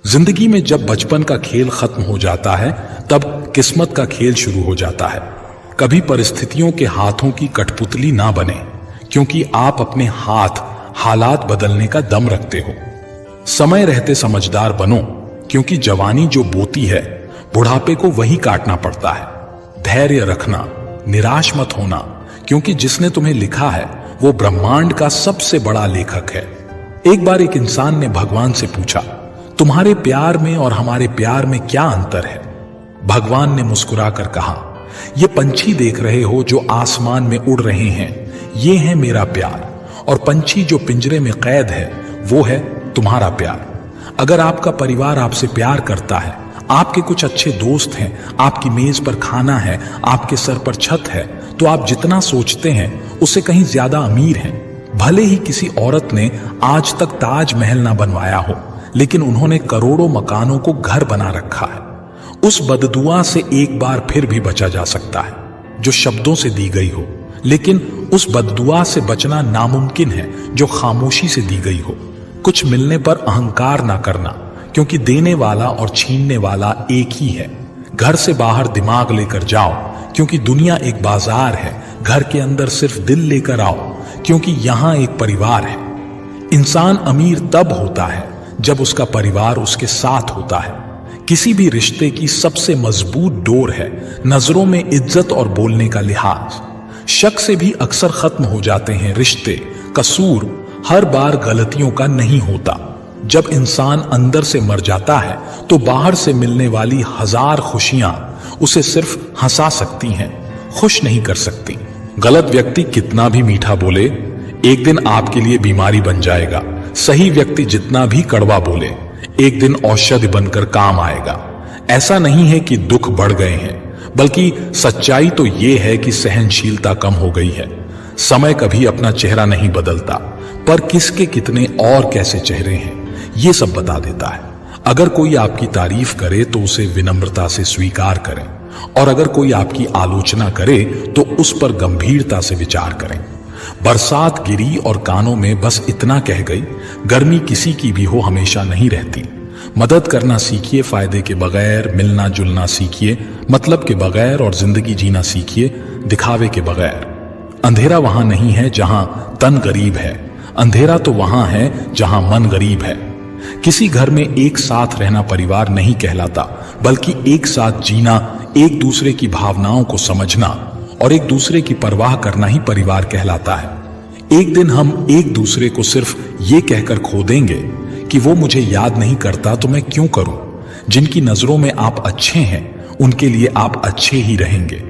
जिंदगी में जब बचपन का खेल खत्म हो जाता है तब किस्मत का खेल शुरू हो जाता है। कभी परिस्थितियों के हाथों की कठपुतली ना बने, क्योंकि आप अपने हालात बदलने का दम रखते हो। समय रहते समझदार बनो, क्योंकि जवानी जो बोती है बुढ़ापे को वही काटना पड़ता है। धैर्य रखना, निराश मत होना, क्योंकि जिसने तुम्हें लिखा है वो ब्रह्मांड का सबसे बड़ा लेखक है। एक बार एक इंसान ने भगवान से पूछा, तुम्हारे प्यार में और हमारे प्यार में क्या अंतर है? भगवान ने मुस्कुराकर कहा, ये पंछी देख रहे हो जो आसमान में उड़ रहे हैं, ये है मेरा प्यार, और पंछी जो पिंजरे में कैद है वो है तुम्हारा प्यार। अगर आपका परिवार आपसे प्यार करता है, आपके कुछ अच्छे दोस्त हैं, आपकी मेज पर खाना है, आपके सर पर छत है, तो आप जितना सोचते हैं उससे कहीं ज्यादा अमीर हैं। भले ही किसी औरत ने आज तक ताजमहल ना बनवाया हो, लेकिन उन्होंने करोड़ों मकानों को घर बना रखा है। उस बददुआ से एक बार फिर भी बचा जा सकता है जो शब्दों से दी गई हो, लेकिन उस बददुआ से बचना नामुमकिन है जो खामोशी से दी गई हो। कुछ मिलने पर अहंकार ना करना, क्योंकि देने वाला और छीनने वाला एक ही है। घर से बाहर दिमाग लेकर जाओ, क्योंकि दुनिया एक बाजार है। घर के अंदर सिर्फ दिल लेकर आओ, क्योंकि यहां एक परिवार है। इंसान अमीर तब होता है जब उसका परिवार उसके साथ होता है। किसी भी रिश्ते की सबसे मजबूत डोर है नजरों में इज्जत और बोलने का लिहाज। शक से भी अक्सर खत्म हो जाते हैं रिश्ते। कसूर हर बार गलतियों का नहीं होता। जब इंसान अंदर से मर जाता है तो बाहर से मिलने वाली हजार खुशियां उसे सिर्फ हंसा सकती हैं, खुश नहीं कर सकती। गलत व्यक्ति कितना भी मीठा बोले, एक दिन आपके लिए बीमारी बन जाएगा। सही व्यक्ति जितना भी कड़वा बोले, एक दिन औषधि बनकर काम आएगा। ऐसा नहीं है कि दुख बढ़ गए हैं, बल्कि सच्चाई तो यह है कि सहनशीलता कम हो गई है। समय कभी अपना चेहरा नहीं बदलता, पर किसके कितने और कैसे चेहरे हैं ये सब बता देता है। अगर कोई आपकी तारीफ करे तो उसे विनम्रता से स्वीकार करें, और अगर कोई आपकी आलोचना करे तो उस पर गंभीरता से विचार करें। बरसात गिरी और कानों में बस इतना कह गई, गर्मी किसी की भी हो हमेशा नहीं रहती। मदद करना सीखिए फायदे के बगैर, मिलना जुलना सीखिए मतलब के बगैर, और जिंदगी जीना सीखिए दिखावे के बगैर। अंधेरा वहां नहीं है जहां तन गरीब है, अंधेरा तो वहां है जहां मन गरीब है। किसी घर में एक साथ रहना परिवार नहीं कहलाता, बल्कि एक साथ जीना, एक दूसरे की भावनाओं को समझना और एक दूसरे की परवाह करना ही परिवार कहलाता है। एक दिन हम एक दूसरे को सिर्फ ये कहकर खो देंगे कि वो मुझे याद नहीं करता तो मैं क्यों करूं। जिनकी नजरों में आप अच्छे हैं उनके लिए आप अच्छे ही रहेंगे,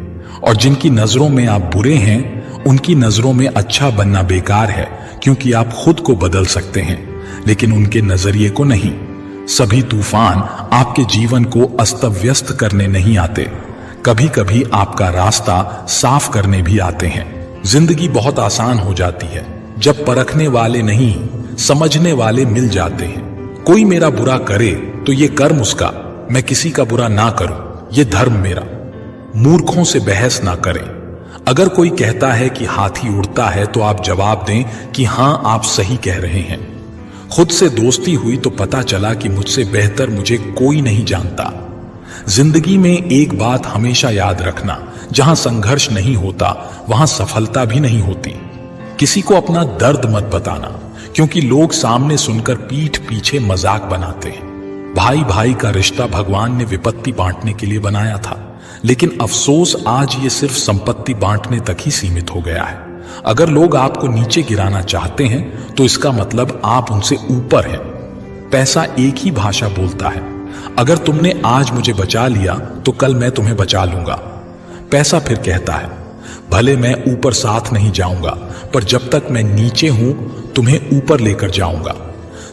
और जिनकी नजरों में आप बुरे हैं उनकी नजरों में अच्छा बनना बेकार है, क्योंकि आप खुद को बदल सकते हैं लेकिन उनके नजरिए को नहीं। सभी तूफान आपके जीवन को अस्त व्यस्त करने नहीं आते, कभी कभी आपका रास्ता साफ करने भी आते हैं। जिंदगी बहुत आसान हो जाती है जब परखने वाले नहीं समझने वाले मिल जाते हैं। कोई मेरा बुरा करे तो ये कर्म उसका, मैं किसी का बुरा ना करूं ये धर्म मेरा। मूर्खों से बहस ना करें। अगर कोई कहता है कि हाथी उड़ता है तो आप जवाब दें कि हां आप सही कह रहे हैं। खुद से दोस्ती हुई तो पता चला कि मुझसे बेहतर मुझे कोई नहीं जानता। जिंदगी में एक बात हमेशा याद रखना, जहां संघर्ष नहीं होता वहां सफलता भी नहीं होती। किसी को अपना दर्द मत बताना, क्योंकि लोग सामने सुनकर पीठ पीछे मजाक बनाते हैं। भाई भाई का रिश्ता भगवान ने विपत्ति बांटने के लिए बनाया था, लेकिन अफसोस आज ये सिर्फ संपत्ति बांटने तक ही सीमित हो गया है। अगर लोग आपको नीचे गिराना चाहते हैं तो इसका मतलब आप उनसे ऊपर हैं। पैसा एक ही भाषा बोलता है। अगर तुमने आज मुझे बचा लिया तो कल मैं तुम्हें बचा लूंगा। पैसा फिर कहता है, भले मैं ऊपर साथ नहीं जाऊंगा, पर जब तक मैं नीचे हूं तुम्हें ऊपर लेकर जाऊंगा।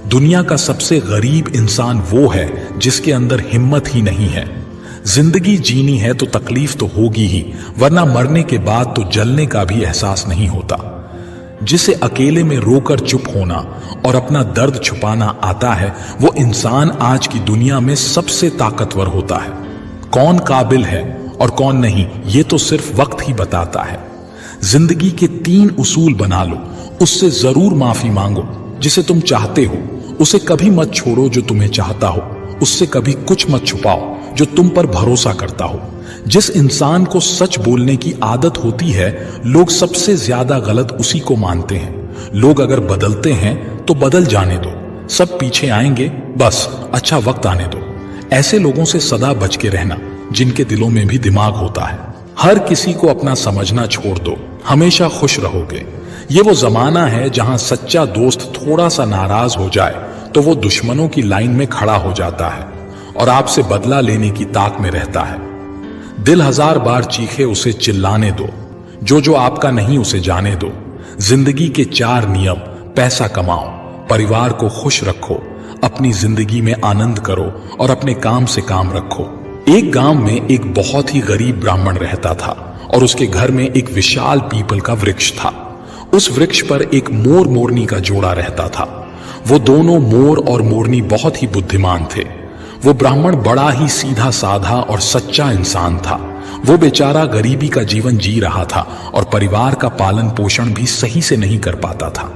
दुनिया का सबसे गरीब इंसान वो है जिसके अंदर हिम्मत ही नहीं है। जिंदगी जीनी है तो तकलीफ तो होगी ही, वरना मरने के बाद तो जलने का भी एहसास नहीं होता। जिसे अकेले में रोकर चुप होना और अपना दर्द छुपाना आता है, वो इंसान आज की दुनिया में सबसे ताकतवर होता है। कौन काबिल है और कौन नहीं, ये तो सिर्फ वक्त ही बताता है। जिंदगी के 3 उसूल बना लो, उससे जरूर माफी मांगो। जिसे तुम चाहते हो उसे कभी मत छोड़ो जो तुम्हें चाहता हो, उससे कभी कुछ मत छुपाओ जो तुम पर भरोसा करता हो। जिस इंसान को सच बोलने की आदत होती है, लोग सबसे ज्यादा गलत उसी को मानते हैं। लोग अगर बदलते हैं तो बदल जाने दो, सब पीछे आएंगे, बस अच्छा वक्त आने दो। ऐसे लोगों से सदा बच के रहना जिनके दिलों में भी दिमाग होता है। हर किसी को अपना समझना छोड़ दो, हमेशा खुश रहोगे। ये वो जमाना है जहां सच्चा दोस्त थोड़ा सा नाराज हो जाए तो वो दुश्मनों की लाइन में खड़ा हो जाता है और आपसे बदला लेने की ताक में रहता है। दिल 1000 बार चीखे उसे चिल्लाने दो, जो आपका नहीं उसे जाने दो। जिंदगी के 4 नियम: पैसा कमाओ, परिवार को खुश रखो, अपनी जिंदगी में आनंद करो और अपने काम से काम रखो। एक गांव में एक बहुत ही गरीब ब्राह्मण रहता था और उसके घर में एक विशाल पीपल का वृक्ष था। उस वृक्ष पर एक मोर मोरनी का जोड़ा रहता था। वो दोनों, मोर और मोरनी, बहुत ही बुद्धिमान थे। वो ब्राह्मण बड़ा ही सीधा साधा और सच्चा इंसान था। वो बेचारा गरीबी का जीवन जी रहा था और परिवार का पालन पोषण भी सही से नहीं कर पाता था।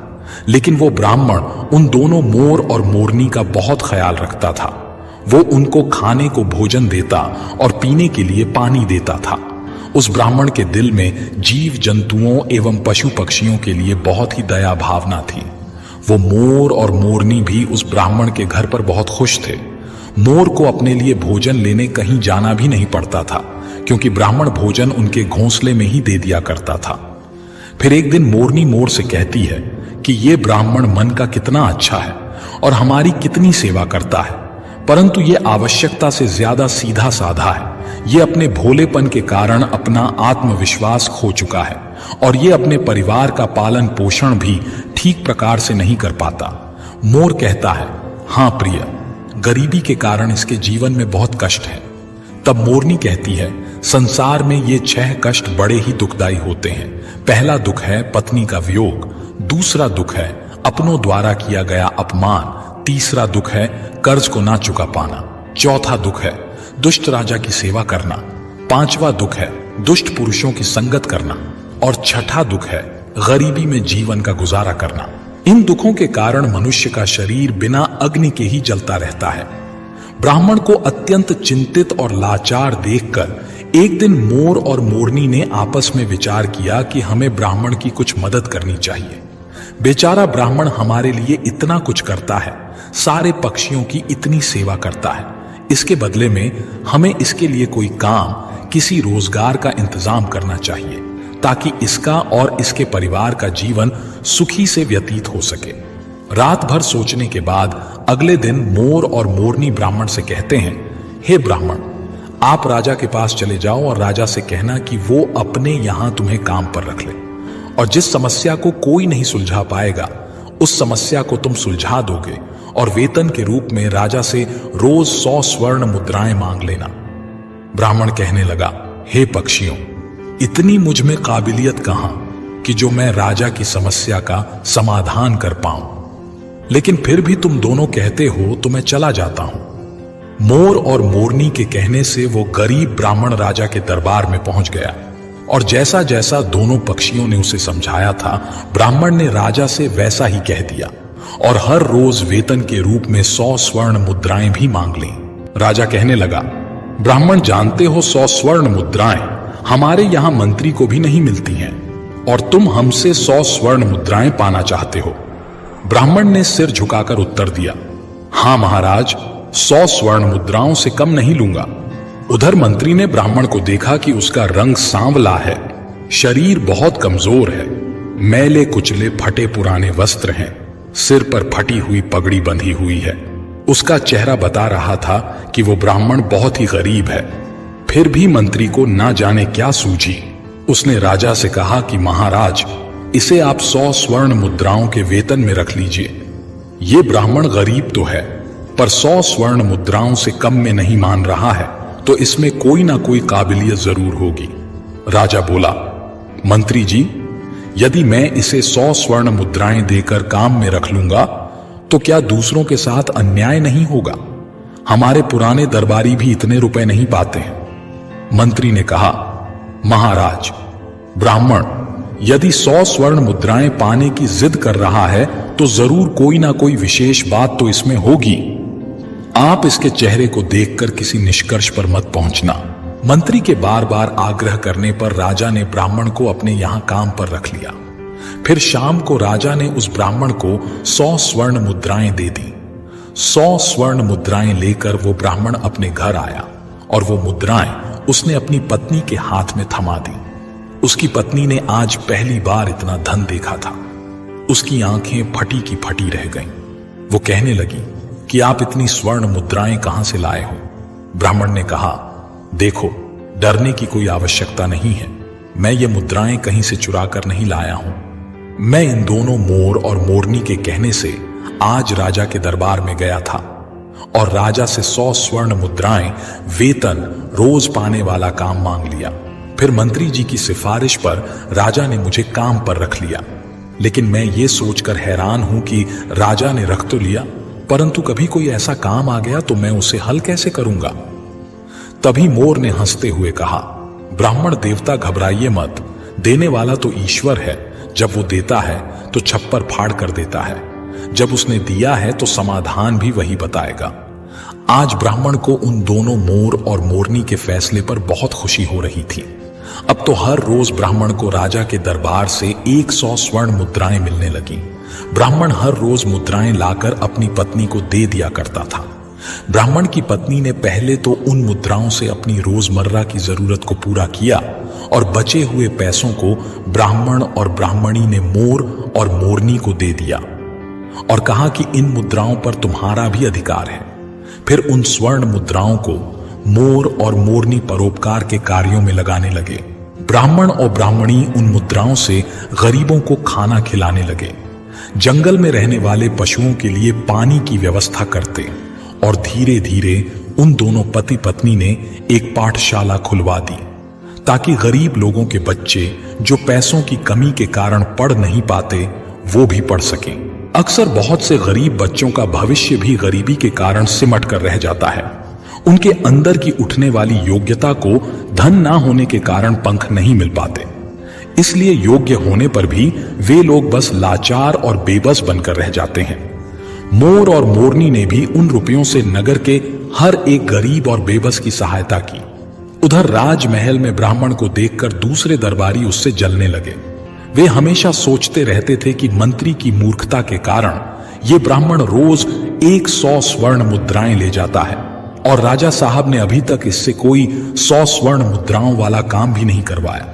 लेकिन वो ब्राह्मण उन दोनों, मोर और मोरनी, का बहुत ख्याल रखता था। वो उनको खाने को भोजन देता और पीने के लिए पानी देता था। उस ब्राह्मण के दिल में जीव जंतुओं एवं पशु पक्षियों के लिए बहुत ही दया भावना थी। वो मोर और मोरनी भी उस ब्राह्मण के घर पर बहुत खुश थे। मोर को अपने लिए भोजन लेने कहीं जाना भी नहीं पड़ता था, क्योंकि ब्राह्मण भोजन उनके घोंसले में ही दे दिया करता था। फिर एक दिन मोरनी मोर से कहती है कि ये ब्राह्मण मन का कितना अच्छा है और हमारी कितनी सेवा करता है, परंतु ये आवश्यकता से ज्यादा सीधा साधा है। ये अपने भोलेपन के कारण अपना आत्मविश्वास खो चुका है और ये अपने परिवार का पालन पोषण भी ठीक प्रकार से नहीं कर पाता। मोर कहता है, हाँ प्रिय, गरीबी के कारण इसके जीवन में बहुत कष्ट है। तब मोरनी कहती है, संसार में ये 6 कष्ट बड़े ही दुखदायी होते हैं। पहला दुख है पत्नी का वियोग, दूसरा दुख है अपनों द्वारा किया गया अपमान, तीसरा दुख है कर्ज को ना चुका पाना, चौथा दुख है दुष्ट राजा की सेवा करना, पांचवा दुख है दुष्ट पुरुषों की संगत करना और छठा दुख है गरीबी में जीवन का गुजारा करना। इन दुखों के कारण मनुष्य का शरीर बिना अग्नि के ही जलता रहता है। ब्राह्मण को अत्यंत चिंतित और लाचार देखकर एक दिन मोर और मोरनी ने आपस में विचार किया कि हमें ब्राह्मण की कुछ मदद करनी चाहिए। बेचारा ब्राह्मण हमारे लिए इतना कुछ करता है, सारे पक्षियों की इतनी सेवा करता है, इसके बदले में हमें इसके लिए कोई काम, किसी रोजगार का इंतजाम करना चाहिए ताकि इसका और इसके परिवार का जीवन सुखी से व्यतीत हो सके। रात भर सोचने के बाद अगले दिन मोर और मोरनी ब्राह्मण से कहते हैं, हे ब्राह्मण, आप राजा के पास चले जाओ और राजा से कहना कि वो अपने यहां तुम्हें काम पर रख ले और जिस समस्या को कोई नहीं सुलझा पाएगा उस समस्या को तुम सुलझा दोगे और वेतन के रूप में राजा से रोज 100 स्वर्ण मुद्राएं मांग लेना। ब्राह्मण कहने लगा, हे पक्षियों, इतनी मुझ में काबिलियत कहां कि जो मैं राजा की समस्या का समाधान कर पाऊं, लेकिन फिर भी तुम दोनों कहते हो तो मैं चला जाता हूं। मोर और मोरनी के कहने से वो गरीब ब्राह्मण राजा के दरबार में पहुंच गया और जैसा जैसा दोनों पक्षियों ने उसे समझाया था, ब्राह्मण ने राजा से वैसा ही कह दिया और हर रोज वेतन के रूप में 100 स्वर्ण मुद्राएं भी मांग ली। राजा कहने लगा, ब्राह्मण, जानते हो 100 स्वर्ण मुद्राएं हमारे यहां मंत्री को भी नहीं मिलती हैं और तुम हमसे 100 स्वर्ण मुद्राएं पाना चाहते हो। ब्राह्मण ने सिर झुकाकर उत्तर दिया, हां महाराज, 100 स्वर्ण मुद्राओं से कम नहीं लूंगा। उधर मंत्री ने ब्राह्मण को देखा कि उसका रंग सांवला है, शरीर बहुत कमजोर है, मैले कुचले फटे पुराने वस्त्र हैं, सिर पर फटी हुई पगड़ी बंधी हुई है। उसका चेहरा बता रहा था कि वो ब्राह्मण बहुत ही गरीब है। फिर भी मंत्री को ना जाने क्या सूझी। उसने राजा से कहा कि महाराज, इसे आप 100 स्वर्ण मुद्राओं के वेतन में रख लीजिए। ये ब्राह्मण गरीब तो है, पर 100 स्वर्ण मुद्राओं से कम में नहीं मान रहा है, तो इसमें कोई ना कोई काबिलियत जरूर होगी। राजा बोला, मंत्री जी, यदि मैं इसे 100 स्वर्ण मुद्राएं देकर काम में रख लूंगा तो क्या दूसरों के साथ अन्याय नहीं होगा? हमारे पुराने दरबारी भी इतने रुपए नहीं पाते हैं। मंत्री ने कहा, महाराज, ब्राह्मण यदि 100 स्वर्ण मुद्राएं पाने की जिद कर रहा है तो जरूर कोई ना कोई विशेष बात तो इसमें होगी। आप इसके चेहरे को देखकर किसी निष्कर्ष पर मत पहुंचना। मंत्री के बार बार आग्रह करने पर राजा ने ब्राह्मण को अपने यहां काम पर रख लिया। फिर शाम को राजा ने उस ब्राह्मण को 100 स्वर्ण मुद्राएं दे दी। 100 स्वर्ण मुद्राएं लेकर वो ब्राह्मण अपने घर आया और वो मुद्राएं उसने अपनी पत्नी के हाथ में थमा दी। उसकी पत्नी ने आज पहली बार इतना धन देखा था। उसकी आंखें फटी की फटी रह गईं। वो कहने लगी कि आप इतनी स्वर्ण मुद्राएं कहां से लाए हो? ब्राह्मण ने कहा, देखो, डरने की कोई आवश्यकता नहीं है। मैं ये मुद्राएं कहीं से चुरा कर नहीं लाया हूं। मैं इन दोनों मोर और मोरनी के कहने से आज राजा के दरबार में गया था और राजा से 100 स्वर्ण मुद्राएं वेतन रोज पाने वाला काम मांग लिया। फिर मंत्री जी की सिफारिश पर राजा ने मुझे काम पर रख लिया। लेकिन मैं ये सोचकर हैरान हूं कि राजा ने रख तो लिया, परंतु कभी कोई ऐसा काम आ गया तो मैं उसे हल कैसे करूंगा? तभी मोर ने हंसते हुए कहा, ब्राह्मण देवता, घबराइए मत। देने वाला तो ईश्वर है। जब वो देता है तो छप्पर फाड़ कर देता है। जब उसने दिया है तो समाधान भी वही बताएगा। आज ब्राह्मण को उन दोनों मोर और मोरनी के फैसले पर बहुत खुशी हो रही थी। अब तो हर रोज ब्राह्मण को राजा के दरबार से 100 स्वर्ण मुद्राएं मिलने लगी। ब्राह्मण हर रोज मुद्राएं लाकर अपनी पत्नी को दे दिया करता था। ब्राह्मण की पत्नी ने पहले तो उन मुद्राओं से अपनी रोजमर्रा की जरूरत को पूरा किया और बचे हुए पैसों को ब्राह्मण और ब्राह्मणी ने मोर और मोरनी को दे दिया और कहा कि इन मुद्राओं पर तुम्हारा भी अधिकार है। फिर उन स्वर्ण मुद्राओं को मोर और मोरनी परोपकार के कार्यों में लगाने लगे। ब्राह्मण और ब्राह्मणी उन मुद्राओं से गरीबों को खाना खिलाने लगे, जंगल में रहने वाले पशुओं के लिए पानी की व्यवस्था करते और धीरे धीरे उन दोनों पति पत्नी ने एक पाठशाला खुलवा दी ताकि गरीब लोगों के बच्चे जो पैसों की कमी के कारण पढ़ नहीं पाते वो भी पढ़ सकें। अक्सर बहुत से गरीब बच्चों का भविष्य भी गरीबी के कारण सिमट कर रह जाता है। उनके अंदर की उठने वाली योग्यता को धन ना होने के कारण पंख नहीं मिल पाते, इसलिए योग्य होने पर भी वे लोग बस लाचार और बेबस बनकर रह जाते हैं। मोर और मोरनी ने भी उन रुपयों से नगर के हर एक गरीब और बेबस की सहायता की। उधर राजमहल में ब्राह्मण को देखकर दूसरे दरबारी उससे जलने लगे। वे हमेशा सोचते रहते थे कि मंत्री की मूर्खता के कारण ये ब्राह्मण रोज 100 स्वर्ण मुद्राएं ले जाता है और राजा साहब ने अभी तक इससे कोई 100 स्वर्ण मुद्राओं वाला काम भी नहीं करवाया।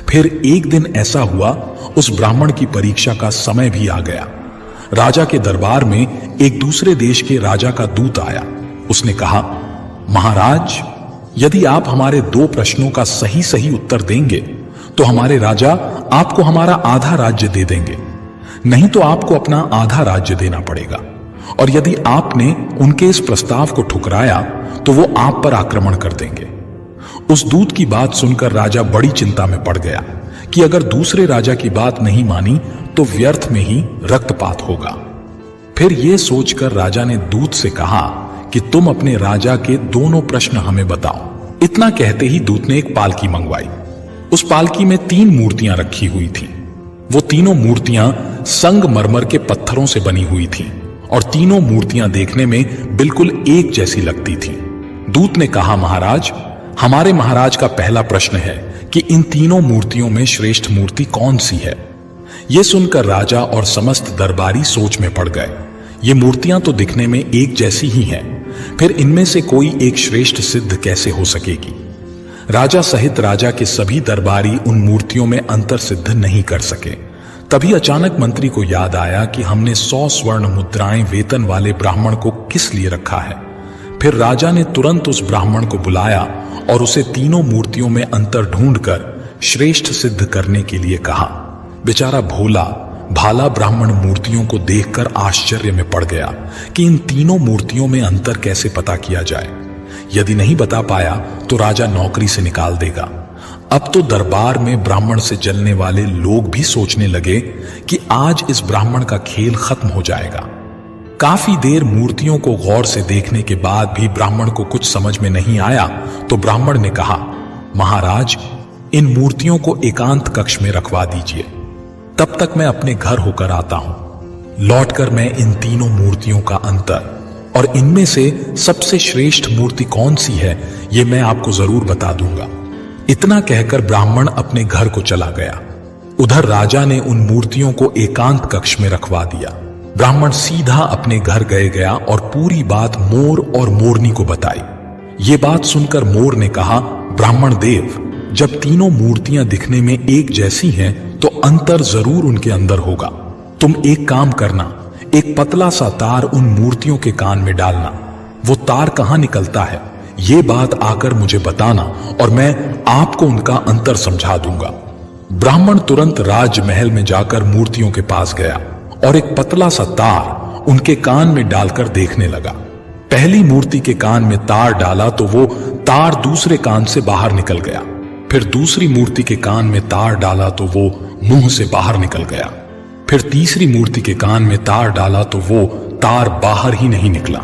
फिर एक दिन ऐसा हुआ, उस ब्राह्मण की परीक्षा का समय भी आ गया। राजा के दरबार में एक दूसरे देश के राजा का दूत आया। उसने कहा, महाराज, यदि आप हमारे 2 प्रश्नों का सही सही उत्तर देंगे तो हमारे राजा आपको हमारा आधा राज्य दे देंगे, नहीं तो आपको अपना आधा राज्य देना पड़ेगा। और यदि आपने उनके इस प्रस्ताव को ठुकराया तो वो आप पर आक्रमण कर देंगे। उस दूत की बात सुनकर राजा बड़ी चिंता में पड़ गया कि अगर दूसरे राजा की बात नहीं मानी तो व्यर्थ में ही रक्तपात होगा। फिर यह सोचकर राजा ने दूत से कहा कि तुम अपने राजा के दोनों प्रश्न हमें बताओ। इतना कहते ही दूत ने एक पालकी मंगवाई। उस पालकी में 3 मूर्तियां रखी हुई थीं। वो तीनों मूर्तियां संगमरमर के पत्थरों से बनी हुई थीं और तीनों मूर्तियां देखने में बिल्कुल एक जैसी लगती थीं। दूत ने कहा, महाराज, हमारे महाराज का पहला प्रश्न है कि इन तीनों मूर्तियों में श्रेष्ठ मूर्ति कौन सी है। यह सुनकर राजा और समस्त दरबारी सोच में पड़ गए। ये मूर्तियां तो दिखने में एक जैसी ही हैं, फिर इनमें से कोई एक श्रेष्ठ सिद्ध कैसे हो सकेगी। राजा सहित राजा के सभी दरबारी उन मूर्तियों में अंतर सिद्ध नहीं कर सके। तभी अचानक मंत्री को याद आया कि हमने 100 स्वर्ण मुद्राएं वेतन वाले ब्राह्मण को किस लिए रखा है। फिर राजा ने तुरंत उस ब्राह्मण को बुलाया और उसे तीनों मूर्तियों में अंतर ढूंढकर श्रेष्ठ सिद्ध करने के लिए कहा। बेचारा भोला भाला ब्राह्मण मूर्तियों को देखकर आश्चर्य में पड़ गया कि इन तीनों मूर्तियों में अंतर कैसे पता किया जाए। यदि नहीं बता पाया तो राजा नौकरी से निकाल देगा। अब तो दरबार में ब्राह्मण से जलने वाले लोग भी सोचने लगे कि आज इस ब्राह्मण का खेल खत्म हो जाएगा। काफी देर मूर्तियों को गौर से देखने के बाद भी ब्राह्मण को कुछ समझ में नहीं आया तो ब्राह्मण ने कहा, महाराज, इन मूर्तियों को एकांत कक्ष में रखवा दीजिए, तब तक मैं अपने घर होकर आता हूं। लौटकर मैं इन तीनों मूर्तियों का अंतर और इनमें से सबसे श्रेष्ठ मूर्ति कौन सी है ये मैं आपको जरूर बता दूंगा। इतना कहकर ब्राह्मण अपने घर को चला गया। उधर राजा ने उन मूर्तियों को एकांत कक्ष में रखवा दिया। ब्राह्मण सीधा अपने घर गया और पूरी बात मोर और मोरनी को बताई। ये बात सुनकर मोर ने कहा, ब्राह्मण देव, जब तीनों मूर्तियां दिखने में एक जैसी हैं तो अंतर जरूर उनके अंदर होगा। तुम एक काम करना, एक पतला सा तार उन मूर्तियों के कान में डालना। वो तार कहां निकलता है ये बात आकर मुझे बताना और मैं आपको उनका अंतर समझा दूंगा। ब्राह्मण तुरंत राजमहल में जाकर मूर्तियों के पास गया और एक पतला सा तार उनके कान में डालकर देखने लगा। पहली मूर्ति के कान में तार डाला तो वो तार दूसरे कान से बाहर निकल गया। फिर दूसरी मूर्ति के कान में तार डाला तो वो मुंह से बाहर निकल गया। फिर तीसरी मूर्ति के कान में तार डाला तो वो तार बाहर ही नहीं निकला।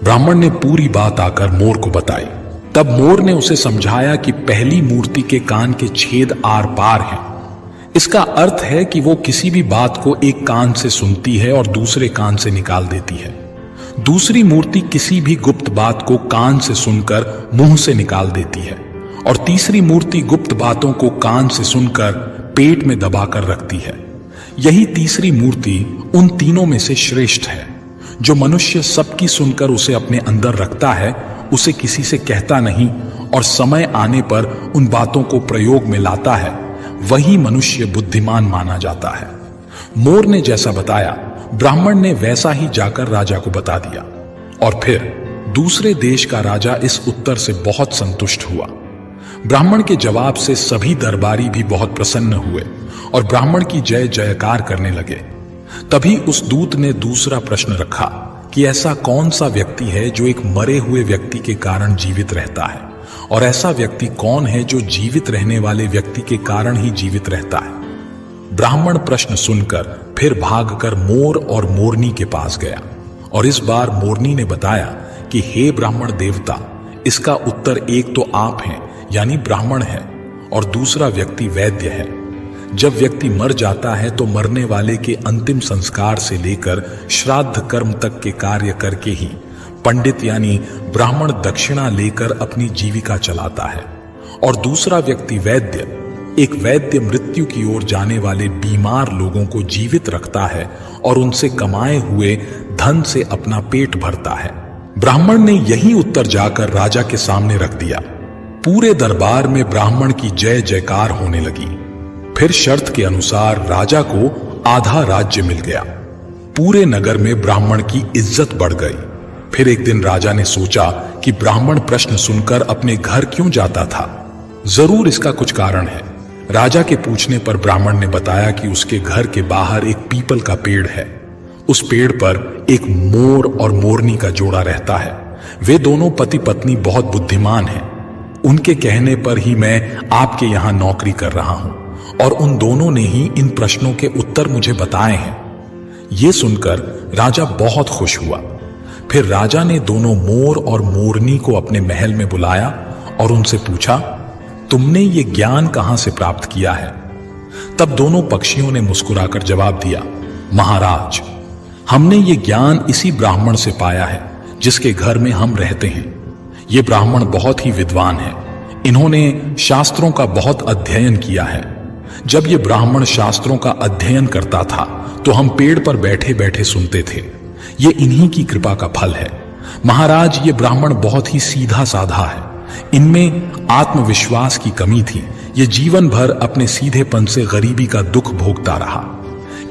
ब्राह्मण ने पूरी बात आकर मोर को बताई। तब मोर ने उसे समझाया कि पहली मूर्ति के कान के छेद आर पार हैं। इसका अर्थ है कि वो किसी भी बात को एक कान से सुनती है और दूसरे कान से निकाल देती है। दूसरी मूर्ति किसी भी गुप्त बात को कान से सुनकर मुंह से निकाल देती है और तीसरी मूर्ति गुप्त बातों को कान से सुनकर पेट में दबाकर रखती है। यही तीसरी मूर्ति उन तीनों में से श्रेष्ठ है। जो मनुष्य सबकी सुनकर उसे अपने अंदर रखता है, उसे किसी से कहता नहीं और समय आने पर उन बातों को प्रयोग में लाता है, वही मनुष्य बुद्धिमान माना जाता है। मोर ने जैसा बताया, ब्राह्मण ने वैसा ही जाकर राजा को बता दिया और फिर दूसरे देश का राजा इस उत्तर से बहुत संतुष्ट हुआ। ब्राह्मण के जवाब से सभी दरबारी भी बहुत प्रसन्न हुए और ब्राह्मण की जय जयकार करने लगे। तभी उस दूत ने दूसरा प्रश्न रखा कि ऐसा कौन सा व्यक्ति है जो एक मरे हुए व्यक्ति के कारण जीवित रहता है, और ऐसा व्यक्ति कौन है जो जीवित रहने वाले व्यक्ति के कारण ही जीवित रहता है। ब्राह्मण प्रश्न सुनकर फिर भागकर मोर और मोरनी के पास गया और इस बार मोरनी ने बताया कि हे ब्राह्मण देवता, इसका उत्तर एक तो आप हैं यानी ब्राह्मण है और दूसरा व्यक्ति वैद्य है। जब व्यक्ति मर जाता है तो मरने वाले के अंतिम संस्कार से लेकर श्राद्ध कर्म तक के कार्य करके ही पंडित यानी ब्राह्मण दक्षिणा लेकर अपनी जीविका चलाता है, और दूसरा व्यक्ति वैद्य, एक वैद्य मृत्यु की ओर जाने वाले बीमार लोगों को जीवित रखता है और उनसे कमाए हुए धन से अपना पेट भरता है। ब्राह्मण ने यही उत्तर जाकर राजा के सामने रख दिया। पूरे दरबार में ब्राह्मण की जय जयकार होने लगी। फिर शर्त के अनुसार राजा को आधा राज्य मिल गया। पूरे नगर में ब्राह्मण की इज्जत बढ़ गई। फिर एक दिन राजा ने सोचा कि ब्राह्मण प्रश्न सुनकर अपने घर क्यों जाता था। जरूर इसका कुछ कारण है। राजा के पूछने पर ब्राह्मण ने बताया कि उसके घर के बाहर एक पीपल का पेड़ है। उस पेड़ पर एक मोर और मोरनी का जोड़ा रहता है। वे दोनों पति पत्नी बहुत बुद्धिमान हैं। उनके कहने पर ही मैं आपके यहां नौकरी कर रहा हूं और उन दोनों ने ही इन प्रश्नों के उत्तर मुझे बताए हैं। ये सुनकर राजा बहुत खुश हुआ। फिर राजा ने दोनों मोर और मोरनी को अपने महल में बुलाया और उनसे पूछा, तुमने ये ज्ञान कहां से प्राप्त किया है? तब दोनों पक्षियों ने मुस्कुराकर जवाब दिया, महाराज, हमने ये ज्ञान इसी ब्राह्मण से पाया है जिसके घर में हम रहते हैं। ये ब्राह्मण बहुत ही विद्वान है। इन्होंने शास्त्रों का बहुत अध्ययन किया है। जब ये ब्राह्मण शास्त्रों का अध्ययन करता था तो हम पेड़ पर बैठे बैठे सुनते थे। ये इन्हीं की कृपा का फल है। महाराज, ये ब्राह्मण बहुत ही सीधा साधा है। इनमें आत्मविश्वास की कमी थी। ये जीवन भर अपने सीधेपन से गरीबी का दुख भोगता रहा।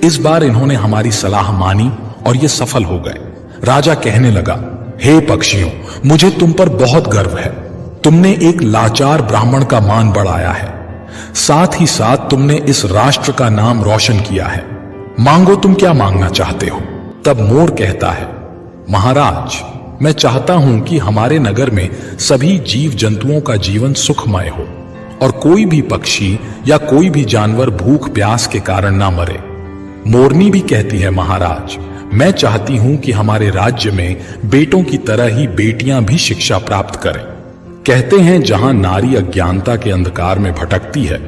इस बार इन्होंने हमारी सलाह मानी और ये सफल हो गए। राजा कहने लगा, हे पक्षियों, मुझे तुम पर बहुत गर्व है। तुमने एक लाचार ब्राह्मण का मान बढ़ाया है, साथ ही साथ तुमने इस राष्ट्र का नाम रोशन किया है। मांगो, तुम क्या मांगना चाहते हो? तब मोर कहता है, महाराज, मैं चाहता हूं कि हमारे नगर में सभी जीव जंतुओं का जीवन सुखमय हो और कोई भी पक्षी या कोई भी जानवर भूख प्यास के कारण ना मरे। मोरनी भी कहती है, महाराज, मैं चाहती हूं कि हमारे राज्य में बेटों की तरह ही बेटियां भी शिक्षा प्राप्त करें। कहते हैं, जहां नारी अज्ञानता के अंधकार में भटकती है,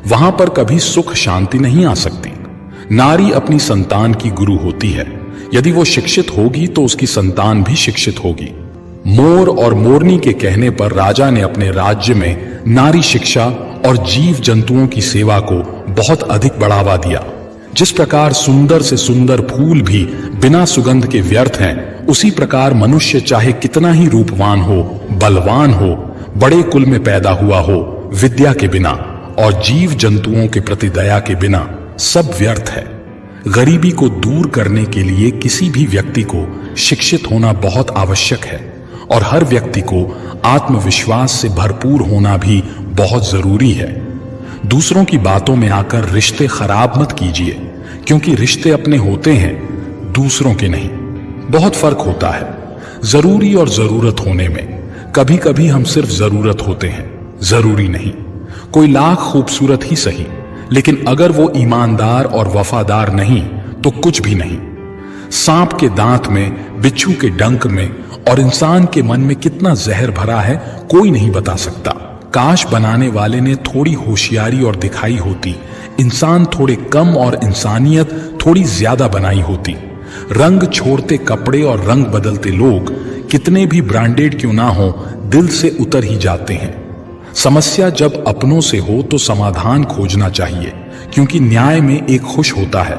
वहां पर कभी सुख शांति नहीं आ सकती। नारी अपनी संतान की गुरु होती है, यदि वो शिक्षित होगी तो उसकी संतान भी शिक्षित होगी। मोर और मोरनी के कहने पर राजा ने अपने राज्य में नारी शिक्षा और जीव जंतुओं की सेवा को बहुत अधिक बढ़ावा दिया। जिस प्रकार सुंदर से सुंदर फूल भी बिना सुगंध के व्यर्थ हैं, उसी प्रकार मनुष्य चाहे कितना ही रूपवान हो, बलवान हो, बड़े कुल में पैदा हुआ हो, विद्या के बिना और जीव जंतुओं के प्रति दया के बिना सब व्यर्थ है। गरीबी को दूर करने के लिए किसी भी व्यक्ति को शिक्षित होना बहुत आवश्यक है और हर व्यक्ति को आत्मविश्वास से भरपूर होना भी बहुत जरूरी है। दूसरों की बातों में आकर रिश्ते खराब मत कीजिए, क्योंकि रिश्ते अपने होते हैं, दूसरों के नहीं। बहुत फर्क होता है जरूरी और जरूरत होने में। कभी कभी हम सिर्फ जरूरत होते हैं, जरूरी नहीं। कोई लाख खूबसूरत ही सही, लेकिन अगर वो ईमानदार और वफादार नहीं तो कुछ भी नहीं। सांप के दांत में, बिच्छू के डंक में और इंसान के मन में कितना जहर भरा है कोई नहीं बता सकता। काश बनाने वाले ने थोड़ी होशियारी और दिखाई होती, इंसान थोड़े कम और इंसानियत थोड़ी ज्यादा बनाई होती। रंग छोड़ते कपड़े और रंग बदलते लोग कितने भी ब्रांडेड क्यों ना हो, दिल से उतर ही जाते हैं। समस्या जब अपनों से हो तो समाधान खोजना चाहिए, क्योंकि न्याय में एक खुश होता है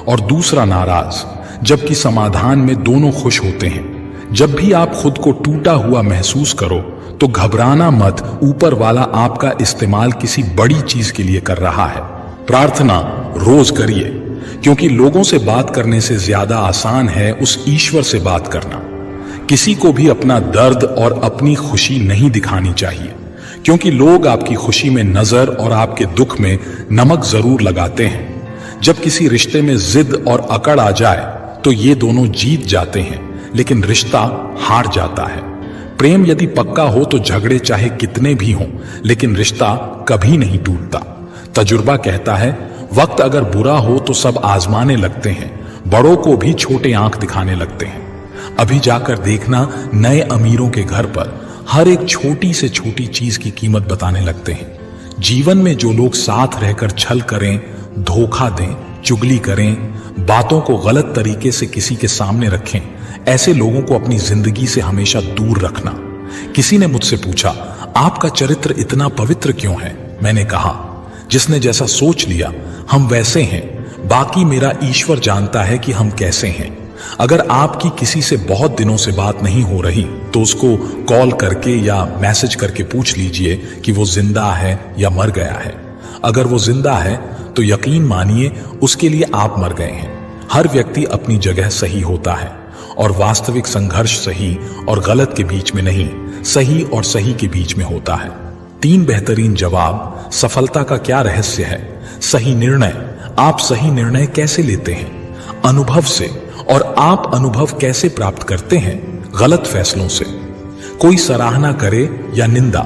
और दूसरा नाराज, जबकि समाधान में दोनों खुश होते हैं। जब भी आप खुद को टूटा हुआ महसूस करो तो घबराना मत, ऊपर वाला आपका इस्तेमाल किसी बड़ी चीज के लिए कर रहा है। प्रार्थना रोज करिए, क्योंकि लोगों से बात करने से ज्यादा आसान है उस ईश्वर से बात करना। किसी को भी अपना दर्द और अपनी खुशी नहीं दिखानी चाहिए, क्योंकि लोग आपकी खुशी में नजर और आपके दुख में नमक जरूर लगाते हैं। जब किसी रिश्ते में जिद और अकड़ आ जाए तो ये दोनों जीत जाते हैं, लेकिन रिश्ता हार जाता है। प्रेम यदि पक्का हो तो झगड़े चाहे कितने भी हों, लेकिन रिश्ता कभी नहीं टूटता। तजुर्बा कहता है, वक्त अगर बुरा हो तो सब आजमाने लगते हैं, बड़ों को भी छोटे आंख दिखाने लगते हैं। अभी जाकर देखना, नए अमीरों के घर पर हर एक छोटी से छोटी चीज की कीमत बताने लगते हैं। जीवन में जो लोग साथ रहकर छल करें, धोखा दें, चुगली करें, बातों को गलत तरीके से किसी के सामने रखें, ऐसे लोगों को अपनी जिंदगी से हमेशा दूर रखना। किसी ने मुझसे पूछा, आपका चरित्र इतना पवित्र क्यों है? मैंने कहा, जिसने जैसा सोच लिया हम वैसे हैं, बाकी मेरा ईश्वर जानता है कि हम कैसे हैं। अगर आपकी किसी से बहुत दिनों से बात नहीं हो रही तो उसको कॉल करके या मैसेज करके पूछ लीजिए कि वो जिंदा है या मर गया है। अगर वो जिंदा है तो यकीन मानिए उसके लिए आप मर गए हैं। हर व्यक्ति अपनी जगह सही होता है और वास्तविक संघर्ष सही और गलत के बीच में नहीं, सही और सही के बीच में होता है। 3 बेहतरीन जवाब। सफलता का क्या रहस्य है? सही निर्णय। आप सही निर्णय कैसे लेते हैं? अनुभव से। और आप अनुभव कैसे प्राप्त करते हैं? गलत फैसलों से। कोई सराहना करे या निंदा,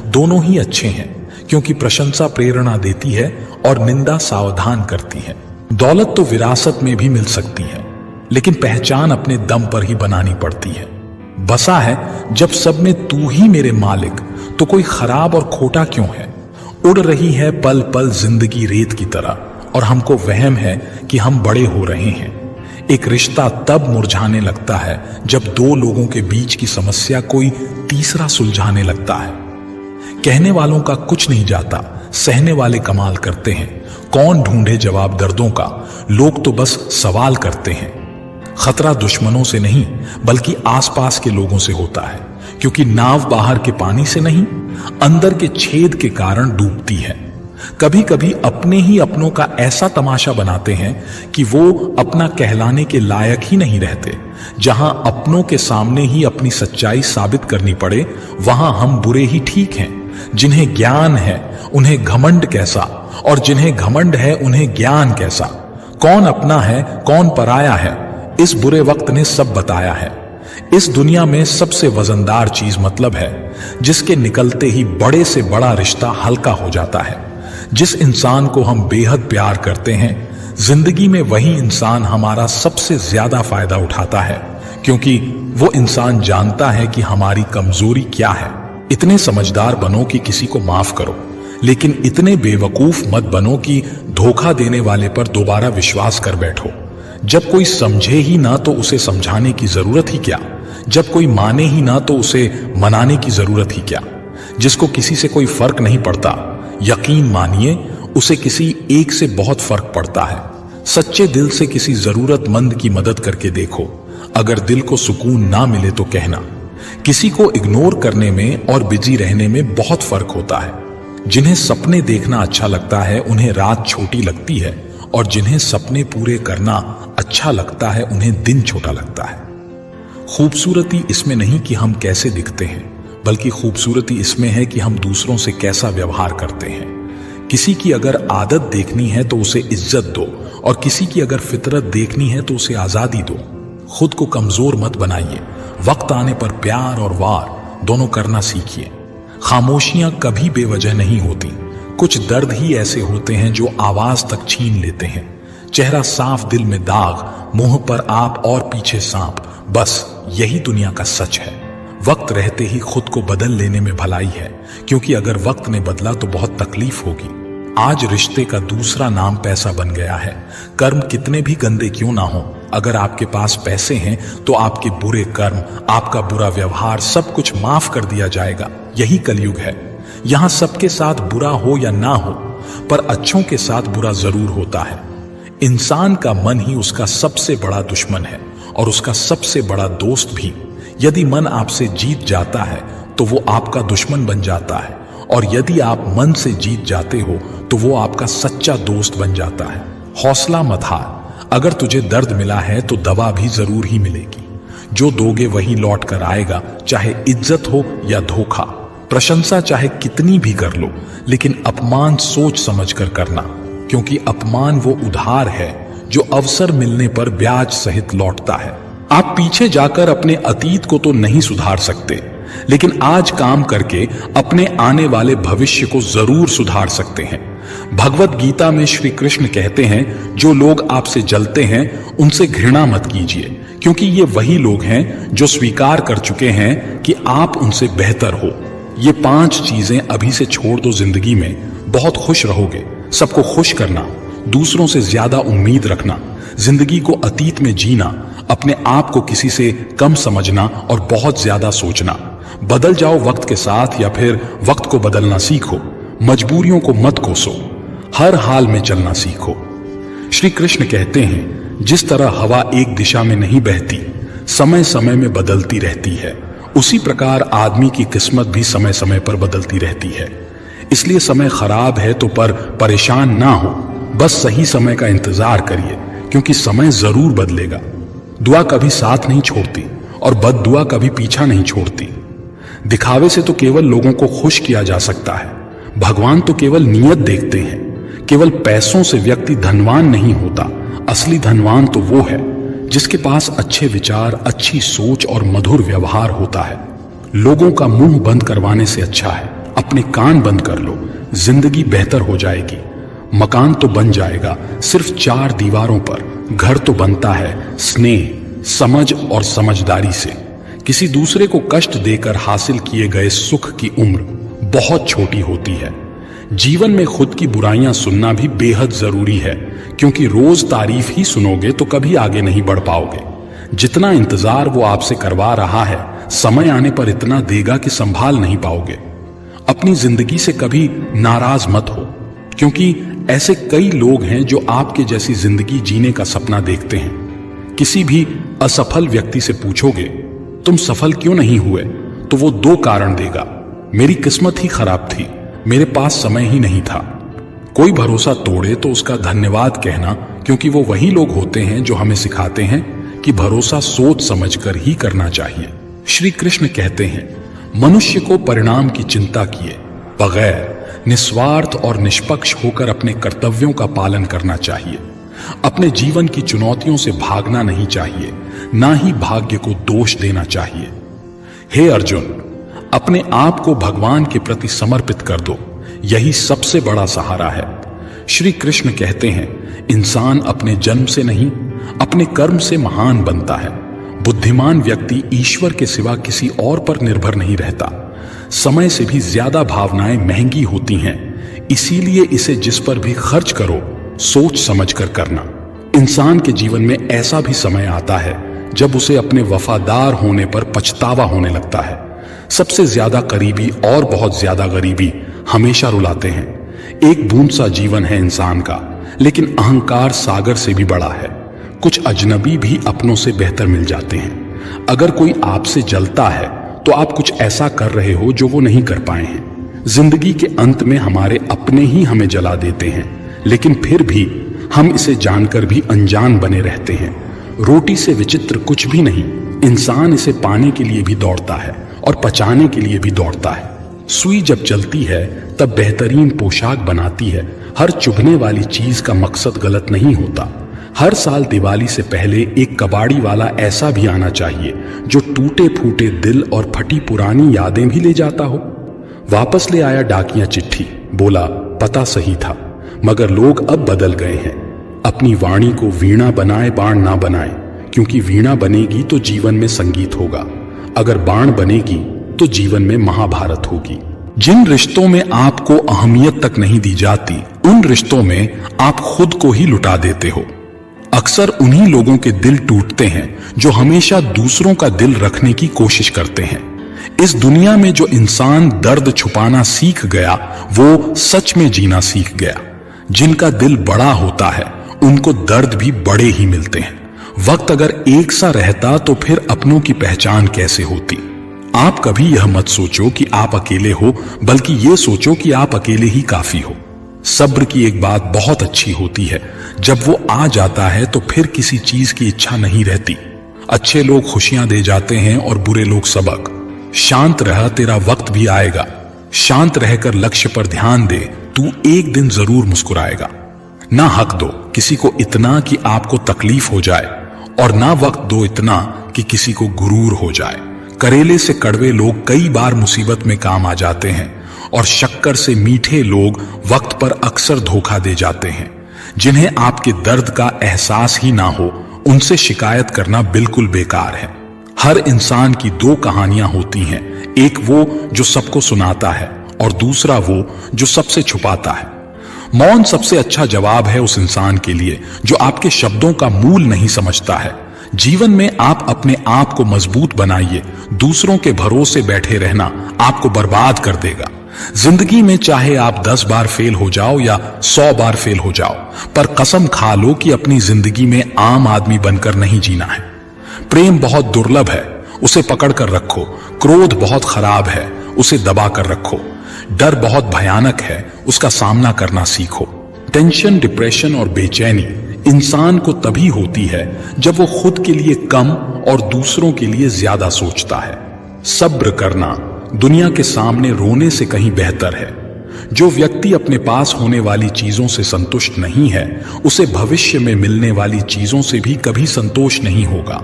दोनों ही अच्छे हैं, क्योंकि प्रशंसा प्रेरणा देती है और निंदा सावधान करती है। दौलत तो विरासत में भी मिल सकती है, लेकिन पहचान अपने दम पर ही बनानी पड़ती है। बसा है जब सब में तू ही मेरे मालिक, तो कोई खराब और खोटा क्यों है? उड़ रही है पल पल जिंदगी रेत की तरह और हमको वहम है कि हम बड़े हो रहे हैं। एक रिश्ता तब मुरझाने लगता है जब 2 लोगों के बीच की समस्या कोई तीसरा सुलझाने लगता है। कहने वालों का कुछ नहीं जाता, सहने वाले कमाल करते हैं। कौन ढूंढे जवाब दर्दों का? लोग तो बस सवाल करते हैं। खतरा दुश्मनों से नहीं, बल्कि आसपास के लोगों से होता है, क्योंकि नाव बाहर के पानी से नहीं, अंदर के छेद के कारण डूबती है। कभी कभी अपने ही अपनों का ऐसा तमाशा बनाते हैं कि वो अपना कहलाने के लायक ही नहीं रहते। जहां अपनों के सामने ही अपनी सच्चाई साबित करनी पड़े, वहां हम बुरे ही ठीक हैं। जिन्हें ज्ञान है उन्हें घमंड कैसा, और जिन्हें घमंड है उन्हें ज्ञान कैसा। कौन अपना है कौन पराया है, इस बुरे वक्त ने सब बताया है। इस दुनिया में सबसे वजनदार चीज मतलब है, जिसके निकलते ही बड़े से बड़ा रिश्ता हल्का हो जाता है। जिस इंसान को हम बेहद प्यार करते हैं, जिंदगी में वही इंसान हमारा सबसे ज्यादा फायदा उठाता है, क्योंकि वो इंसान जानता है कि हमारी कमजोरी क्या है। इतने समझदार बनो कि किसी को माफ करो, लेकिन इतने बेवकूफ मत बनो कि धोखा देने वाले पर दोबारा विश्वास कर बैठो। जब कोई समझे ही ना तो उसे समझाने की जरूरत ही क्या, जब कोई माने ही ना तो उसे मनाने की जरूरत ही क्या। जिसको किसी से कोई फर्क नहीं पड़ता, यकीन मानिए उसे किसी एक से बहुत फर्क पड़ता है। सच्चे दिल से किसी जरूरतमंद की मदद करके देखो, अगर दिल को सुकून ना मिले तो कहना। किसी को इग्नोर करने में और बिजी रहने में बहुत फर्क होता है। जिन्हें सपने देखना अच्छा लगता है उन्हें रात छोटी लगती है, और जिन्हें सपने पूरे करना अच्छा लगता है उन्हें दिन छोटा लगता है। खूबसूरती इसमें नहीं कि हम कैसे दिखते हैं, बल्कि खूबसूरती इसमें है कि हम दूसरों से कैसा व्यवहार करते हैं। किसी की अगर आदत देखनी है तो उसे इज्जत दो, और किसी की अगर फितरत देखनी है तो उसे आजादी दो। खुद को कमजोर मत बनाइए, वक्त आने पर प्यार और वार दोनों करना सीखिए। खामोशियां कभी बेवजह नहीं होती, कुछ दर्द ही ऐसे होते हैं जो आवाज तक छीन लेते हैं। चेहरा साफ, दिल में दाग, मुंह पर आप और पीछे सांप, बस यही दुनिया का सच है। वक्त रहते ही खुद को बदल लेने में भलाई है, क्योंकि अगर वक्त ने बदला तो बहुत तकलीफ होगी। आज रिश्ते का दूसरा नाम पैसा बन गया है। कर्म कितने भी गंदे क्यों ना हो, अगर आपके पास पैसे हैं तो आपके बुरे कर्म, आपका बुरा व्यवहार, सब कुछ माफ कर दिया जाएगा। यही कलयुग है। यहां सबके साथ बुरा हो या ना हो, पर अच्छों के साथ बुरा जरूर होता है। इंसान का मन ही उसका सबसे बड़ा दुश्मन है और उसका सबसे बड़ा दोस्त भी। यदि मन आपसे जीत जाता है तो वो आपका दुश्मन बन जाता है, और यदि आप मन से जीत जाते हो तो वो आपका सच्चा दोस्त बन जाता है। हौसला मत हार, अगर तुझे दर्द मिला है तो दवा भी जरूर ही मिलेगी। जो दोगे वही लौट कर आएगा, चाहे इज्जत हो या धोखा। प्रशंसा चाहे कितनी भी कर लो, लेकिन अपमान सोच समझ कर करना, क्योंकि अपमान वो उधार है जो अवसर मिलने पर ब्याज सहित लौटता है। आप पीछे जाकर अपने अतीत को तो नहीं सुधार सकते, लेकिन आज काम करके अपने आने वाले भविष्य को जरूर सुधार सकते हैं। भगवत गीता में श्री कृष्ण कहते हैं, जो लोग आपसे जलते हैं उनसे घृणा मत कीजिए, क्योंकि ये वही लोग हैं जो स्वीकार कर चुके हैं कि आप उनसे बेहतर हो। ये 5 चीजें अभी से छोड़ दो जिंदगी में, बहुत खुश रहोगे। सबको खुश करना, दूसरों से ज्यादा उम्मीद रखना, जिंदगी को अतीत में जीना, अपने आप को किसी से कम समझना और बहुत ज्यादा सोचना। बदल जाओ वक्त के साथ, या फिर वक्त को बदलना सीखो। मजबूरियों को मत कोसो, हर हाल में चलना सीखो। श्री कृष्ण कहते हैं, जिस तरह हवा एक दिशा में नहीं बहती, समय समय में बदलती रहती है, उसी प्रकार आदमी की किस्मत भी समय समय पर बदलती रहती है। इसलिए समय खराब है तो पर परेशान ना हो, बस सही समय का इंतजार करिए, क्योंकि समय जरूर बदलेगा। दुआ कभी साथ नहीं छोड़ती और बद दुआ कभी पीछा नहीं छोड़ती। दिखावे से तो केवल लोगों को खुश किया जा सकता है, भगवान तो केवल नियत देखते हैं। केवल पैसों से व्यक्ति धनवान नहीं होता, असली धनवान तो वो है जिसके पास अच्छे विचार, अच्छी सोच और मधुर व्यवहार होता है। लोगों का मुंह बंद करवाने से अच्छा है अपने कान बंद कर लो, जिंदगी बेहतर हो जाएगी। मकान तो बन जाएगा सिर्फ 4 दीवारों पर, घर तो बनता है स्नेह, समझ और समझदारी से। किसी दूसरे को कष्ट देकर हासिल किए गए सुख की उम्र बहुत छोटी होती है। जीवन में खुद की बुराइयां सुनना भी बेहद जरूरी है, क्योंकि रोज तारीफ ही सुनोगे तो कभी आगे नहीं बढ़ पाओगे। जितना इंतजार वो आपसे करवा रहा है, समय आने पर इतना देगा कि संभाल नहीं पाओगे। अपनी जिंदगी से कभी नाराज मत हो, क्योंकि ऐसे कई लोग हैं जो आपके जैसी जिंदगी जीने का सपना देखते हैं। किसी भी असफल व्यक्ति से पूछोगे तुम सफल क्यों नहीं हुए, तो वो 2 कारण देगा, मेरी किस्मत ही खराब थी, मेरे पास समय ही नहीं था। कोई भरोसा तोड़े तो उसका धन्यवाद कहना, क्योंकि वो वही लोग होते हैं जो हमें सिखाते हैं कि भरोसा सोच समझकर ही करना चाहिए। श्री कृष्ण कहते हैं, मनुष्य को परिणाम की चिंता किए बगैर निस्वार्थ और निष्पक्ष होकर अपने कर्तव्यों का पालन करना चाहिए। अपने जीवन की चुनौतियों से भागना नहीं चाहिए, ना ही भाग्य को दोष देना चाहिए। हे अर्जुन, अपने आप को भगवान के प्रति समर्पित कर दो, यही सबसे बड़ा सहारा है। श्री कृष्ण कहते हैं, इंसान अपने जन्म से नहीं, अपने कर्म से महान बनता है। बुद्धिमान व्यक्ति ईश्वर के सिवा किसी और पर निर्भर नहीं रहता। समय से भी ज्यादा भावनाएं महंगी होती हैं, इसीलिए इसे जिस पर भी खर्च करो सोच समझकर करना। इंसान के जीवन में ऐसा भी समय आता है जब उसे अपने वफादार होने पर पछतावा होने लगता है। सबसे ज्यादा करीबी और बहुत ज्यादा गरीबी हमेशा रुलाते हैं। एक बूंद सा जीवन है इंसान का, लेकिन अहंकार सागर से भी बड़ा है। कुछ अजनबी भी अपनों से बेहतर मिल जाते हैं। अगर कोई आपसे जलता है तो आप कुछ ऐसा कर रहे हो जो वो नहीं कर पाए हैं। जिंदगी के अंत में हमारे अपने ही हमें जला देते हैं, लेकिन फिर भी हम इसे जानकर भी अनजान बने रहते हैं। रोटी से विचित्र कुछ भी नहीं। इंसान इसे पाने के लिए भी दौड़ता है और पचाने के लिए भी दौड़ता है। सुई जब चलती है तब बेहतरीन पोशाक बनाती है। हर चुभने वाली चीज का मकसद गलत नहीं होता। हर साल दिवाली से पहले एक कबाड़ी वाला ऐसा भी आना चाहिए जो टूटे फूटे दिल और फटी पुरानी यादें भी ले जाता हो। वापस ले आया डाकिया चिट्ठी, बोला पता सही था, मगर लोग अब बदल गए हैं। अपनी वाणी को वीणा बनाए बाण ना बनाए, क्योंकि वीणा बनेगी तो जीवन में संगीत होगा, अगर बाण बनेगी तो जीवन में महाभारत होगी। जिन रिश्तों में आपको अहमियत तक नहीं दी जाती, उन रिश्तों में आप खुद को ही लुटा देते हो। अक्सर उन्हीं लोगों के दिल टूटते हैं जो हमेशा दूसरों का दिल रखने की कोशिश करते हैं। इस दुनिया में जो इंसान दर्द छुपाना सीख गया, वो सच में जीना सीख गया। जिनका दिल बड़ा होता है उनको दर्द भी बड़े ही मिलते हैं। वक्त अगर एक सा रहता तो फिर अपनों की पहचान कैसे होती। आप कभी यह मत सोचो कि आप अकेले हो, बल्कि ये सोचो कि आप अकेले ही काफी हो। सब्र की एक बात बहुत अच्छी होती है, जब वो आ जाता है तो फिर किसी चीज की इच्छा नहीं रहती। अच्छे लोग खुशियां दे जाते हैं और बुरे लोग सबक। शांत रह, तेरा वक्त भी आएगा। शांत रहकर लक्ष्य पर ध्यान दे, तू एक दिन जरूर मुस्कुराएगा। ना हक दो किसी को इतना कि आपको तकलीफ हो जाए, और ना वक्त दो इतना कि किसी को गुरूर हो जाए। करेले से कड़वे लोग कई बार मुसीबत में काम आ जाते हैं, और शक्कर से मीठे लोग वक्त पर अक्सर धोखा दे जाते हैं। जिन्हें आपके दर्द का एहसास ही ना हो, उनसे शिकायत करना बिल्कुल बेकार है। हर इंसान की दो कहानियां होती हैं, एक वो जो सबको सुनाता है और दूसरा वो जो सबसे छुपाता है। मौन सबसे अच्छा जवाब है उस इंसान के लिए जो आपके शब्दों का मूल नहीं समझता है। जीवन में आप अपने आप को मजबूत बनाइए। दूसरों के भरोसे बैठे रहना आपको बर्बाद कर देगा। जिंदगी में चाहे आप 10 बार फेल हो जाओ या 100 बार फेल हो जाओ, पर कसम खा लो कि अपनी जिंदगी में आम आदमी बनकर नहीं जीना है। प्रेम बहुत दुर्लभ है, उसे पकड़ कर रखो। क्रोध बहुत खराब है, उसे दबा कर रखो। डर बहुत भयानक है, उसका सामना करना सीखो। टेंशन, डिप्रेशन और बेचैनी इंसान को तभी होती है जब वो खुद के लिए कम और दूसरों के लिए ज्यादा सोचता है। सब्र करना दुनिया के सामने रोने से कहीं बेहतर है। जो व्यक्ति अपने पास होने वाली चीजों से संतुष्ट नहीं है, उसे भविष्य में मिलने वाली चीजों से भी कभी संतोष नहीं होगा।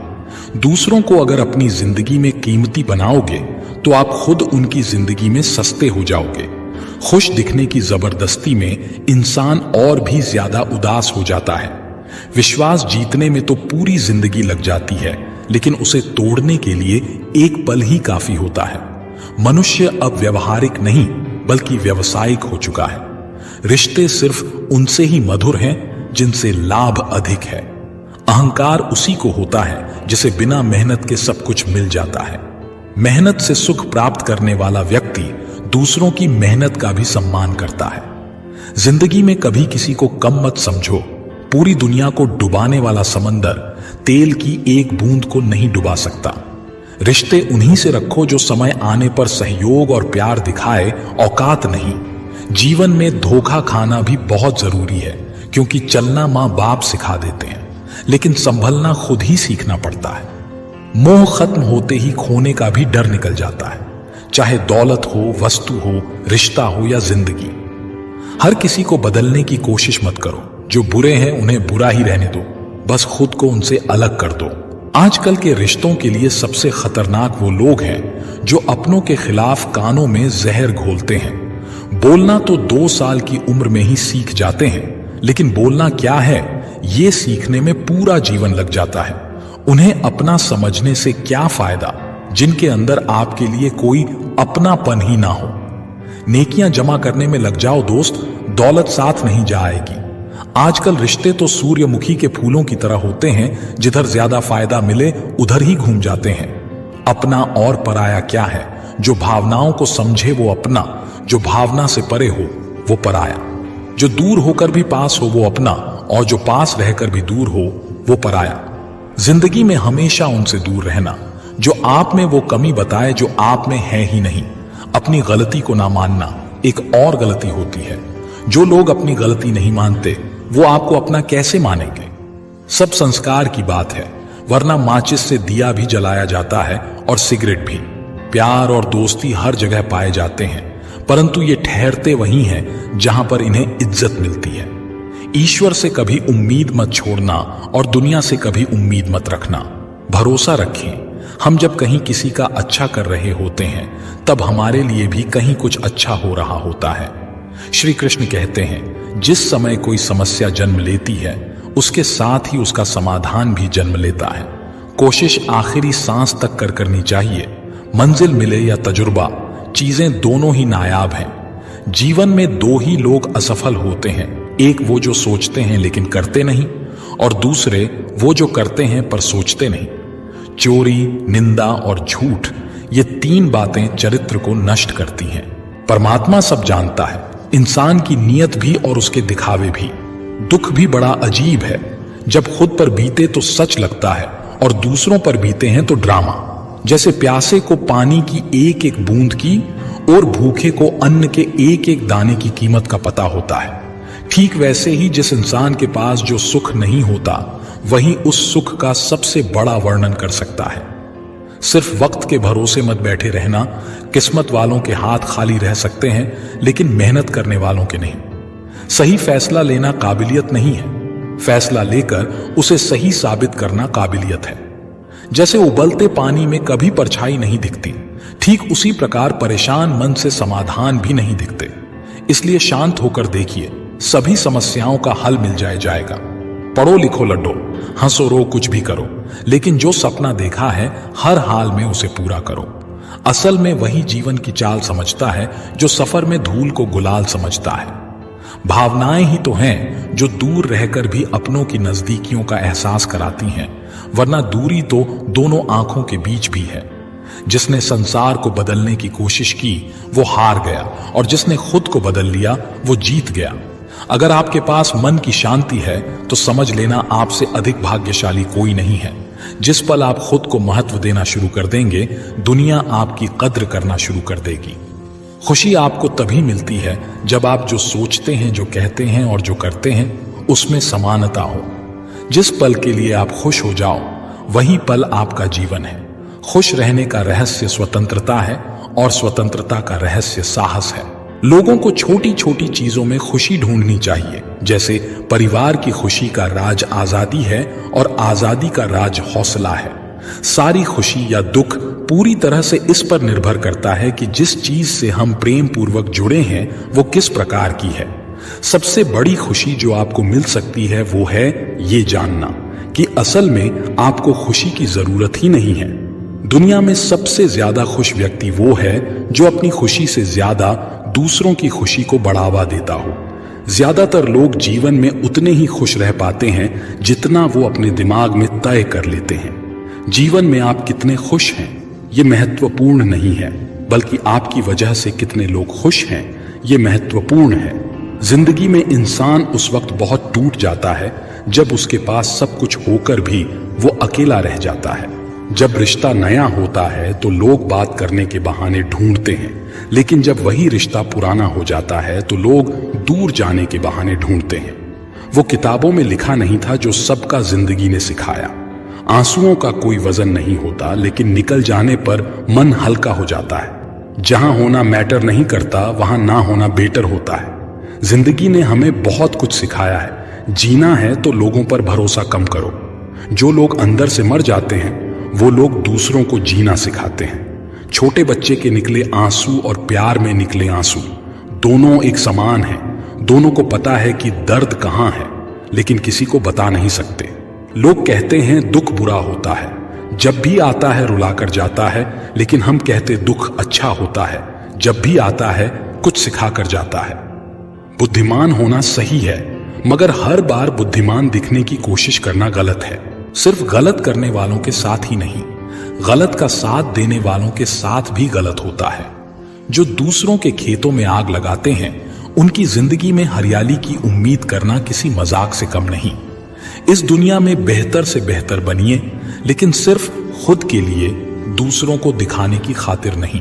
दूसरों को अगर अपनी जिंदगी में कीमती बनाओगे तो आप खुद उनकी जिंदगी में सस्ते हो जाओगे। खुश दिखने की जबरदस्ती में इंसान और भी ज्यादा उदास हो जाता है। विश्वास जीतने में तो पूरी जिंदगी लग जाती है, लेकिन उसे तोड़ने के लिए एक पल ही काफी होता है। मनुष्य अब व्यवहारिक नहीं बल्कि व्यावसायिक हो चुका है। रिश्ते सिर्फ उनसे ही मधुर हैं जिनसे लाभ अधिक है। अहंकार उसी को होता है जिसे बिना मेहनत के सब कुछ मिल जाता है। मेहनत से सुख प्राप्त करने वाला व्यक्ति दूसरों की मेहनत का भी सम्मान करता है। जिंदगी में कभी किसी को कम मत समझो। पूरी दुनिया को डुबाने वाला समंदर तेल की एक बूंद को नहीं डुबा सकता। रिश्ते उन्हीं से रखो जो समय आने पर सहयोग और प्यार दिखाए, औकात नहीं। जीवन में धोखा खाना भी बहुत जरूरी है, क्योंकि चलना माँ बाप सिखा देते हैं, लेकिन संभलना खुद ही सीखना पड़ता है। मोह खत्म होते ही खोने का भी डर निकल जाता है, चाहे दौलत हो, वस्तु हो, रिश्ता हो या जिंदगी। हर किसी को बदलने की कोशिश मत करो। जो बुरे हैं उन्हें बुरा ही रहने दो, बस खुद को उनसे अलग कर दो। आजकल के रिश्तों के लिए सबसे खतरनाक वो लोग हैं जो अपनों के खिलाफ कानों में जहर घोलते हैं। बोलना तो 2 साल की उम्र में ही सीख जाते हैं, लेकिन बोलना क्या है ये सीखने में पूरा जीवन लग जाता है। उन्हें अपना समझने से क्या फायदा जिनके अंदर आपके लिए कोई अपनापन ही ना हो। नेकियां जमा करने में लग जाओ दोस्त, दौलत साथ नहीं जाएगी। आजकल रिश्ते तो सूर्यमुखी के फूलों की तरह होते हैं, जिधर ज्यादा फायदा मिले उधर ही घूम जाते हैं। अपना और पराया क्या है? जो भावनाओं को समझे वो अपना, जो भावना से परे हो वो पराया। जो दूर होकर भी पास हो वो अपना, और जो पास रहकर भी दूर हो वो पराया। जिंदगी में हमेशा उनसे दूर रहना जो आप में वो कमी बताए जो आप में है ही नहीं। अपनी गलती को ना मानना एक और गलती होती है। जो लोग अपनी गलती नहीं मानते वो आपको अपना कैसे मानेंगे? सब संस्कार की बात है, वरना माचिस से दिया भी जलाया जाता है और सिगरेट भी। प्यार और दोस्ती हर जगह पाए जाते हैं, परंतु ये ठहरते वहीं हैं जहां पर इन्हें इज्जत मिलती है। ईश्वर से कभी उम्मीद मत छोड़ना और दुनिया से कभी उम्मीद मत रखना। भरोसा रखें, हम जब कहीं किसी का अच्छा कर रहे होते हैं तब हमारे लिए भी कहीं कुछ अच्छा हो रहा होता है। श्री कृष्ण कहते हैं, जिस समय कोई समस्या जन्म लेती है उसके साथ ही उसका समाधान भी जन्म लेता है। कोशिश आखिरी सांस तक करनी चाहिए। मंजिल मिले या तजुर्बा, चीजें दोनों ही नायाब हैं। जीवन में दो ही लोग असफल होते हैं, एक वो जो सोचते हैं लेकिन करते नहीं, और दूसरे वो जो करते हैं पर सोचते नहीं। चोरी, निंदा और झूठ, ये तीन बातें चरित्र को नष्ट करती हैं। परमात्मा सब जानता है, इंसान की नीयत भी और उसके दिखावे भी। दुख भी बड़ा अजीब है, जब खुद पर बीते तो सच लगता है और दूसरों पर बीते हैं तो ड्रामा। जैसे प्यासे को पानी की एक एक बूंद की और भूखे को अन्न के एक एक दाने की कीमत का पता होता है, ठीक वैसे ही जिस इंसान के पास जो सुख नहीं होता वही उस सुख का सबसे बड़ा वर्णन कर सकता है। सिर्फ वक्त के भरोसे मत बैठे रहना। किस्मत वालों के हाथ खाली रह सकते हैं लेकिन मेहनत करने वालों के नहीं। सही फैसला लेना काबिलियत नहीं है, फैसला लेकर उसे सही साबित करना काबिलियत है। जैसे उबलते पानी में कभी परछाई नहीं दिखती, ठीक उसी प्रकार परेशान मन से समाधान भी नहीं दिखते। इसलिए शांत होकर देखिए, सभी समस्याओं का हल मिल जाएगा। पढ़ो लिखो लड्डो, हंसो रो कुछ भी करो, लेकिन जो सपना देखा है हर हाल में उसे पूरा करो। असल में वही जीवन की चाल समझता है जो सफर में धूल को गुलाल समझता है। भावनाएं ही तो हैं जो दूर रहकर भी अपनों की नजदीकियों का एहसास कराती हैं, वरना दूरी तो दोनों आंखों के बीच भी है। जिसने संसार को बदलने की कोशिश की वो हार गया, और जिसने खुद को बदल लिया वो जीत गया। अगर आपके पास मन की शांति है तो समझ लेना आपसे अधिक भाग्यशाली कोई नहीं है। जिस पल आप खुद को महत्व देना शुरू कर देंगे, दुनिया आपकी कद्र करना शुरू कर देगी। खुशी आपको तभी मिलती है जब आप जो सोचते हैं, जो कहते हैं और जो करते हैं उसमें समानता हो। जिस पल के लिए आप खुश हो जाओ वही पल आपका जीवन है। खुश रहने का रहस्य स्वतंत्रता है और स्वतंत्रता का रहस्य साहस है। लोगों को छोटी छोटी चीजों में खुशी ढूंढनी चाहिए। जैसे परिवार की खुशी का राज आजादी है और आजादी का राज हौसला है। सारी खुशी या दुख पूरी तरह से इस पर निर्भर करता है कि जिस चीज से हम प्रेम पूर्वक जुड़े हैं वो किस प्रकार की है। सबसे बड़ी खुशी जो आपको मिल सकती है वो है ये जानना कि असल में आपको खुशी की जरूरत ही नहीं है। दुनिया में सबसे ज्यादा खुश व्यक्ति वो है जो अपनी खुशी से ज्यादा दूसरों की खुशी को बढ़ावा देता हो। ज्यादातर लोग जीवन में उतने ही खुश रह पाते हैं जितना वो अपने दिमाग में तय कर लेते हैं। जीवन में आप कितने खुश हैं ये महत्वपूर्ण नहीं है, बल्कि आपकी वजह से कितने लोग खुश हैं ये महत्वपूर्ण है। जिंदगी में इंसान उस वक्त बहुत टूट जाता है जब उसके पास सब कुछ होकर भी वो अकेला रह जाता है। जब रिश्ता नया होता है तो लोग बात करने के बहाने ढूंढते हैं, लेकिन जब वही रिश्ता पुराना हो जाता है तो लोग दूर जाने के बहाने ढूंढते हैं। वो किताबों में लिखा नहीं था जो सबका जिंदगी ने सिखाया। आंसुओं का कोई वजन नहीं होता, लेकिन निकल जाने पर मन हल्का हो जाता है। जहां होना मैटर नहीं करता वहां ना होना बेटर होता है। जिंदगी ने हमें बहुत कुछ सिखाया है। जीना है तो लोगों पर भरोसा कम करो। जो लोग अंदर से मर जाते हैं वो लोग दूसरों को जीना सिखाते हैं। छोटे बच्चे के निकले आंसू और प्यार में निकले आंसू दोनों एक समान हैं। दोनों को पता है कि दर्द कहां है, लेकिन किसी को बता नहीं सकते। लोग कहते हैं दुख बुरा होता है, जब भी आता है रुलाकर जाता है, लेकिन हम कहते दुख अच्छा होता है, जब भी आता है कुछ सिखाकर जाता है। बुद्धिमान होना सही है, मगर हर बार बुद्धिमान दिखने की कोशिश करना गलत है। सिर्फ गलत करने वालों के साथ ही नहीं, गलत का साथ देने वालों के साथ भी गलत होता है। जो दूसरों के खेतों में आग लगाते हैं, उनकी जिंदगी में हरियाली की उम्मीद करना किसी मजाक से कम नहीं। इस दुनिया में बेहतर से बेहतर बनिए, लेकिन सिर्फ खुद के लिए, दूसरों को दिखाने की खातिर नहीं।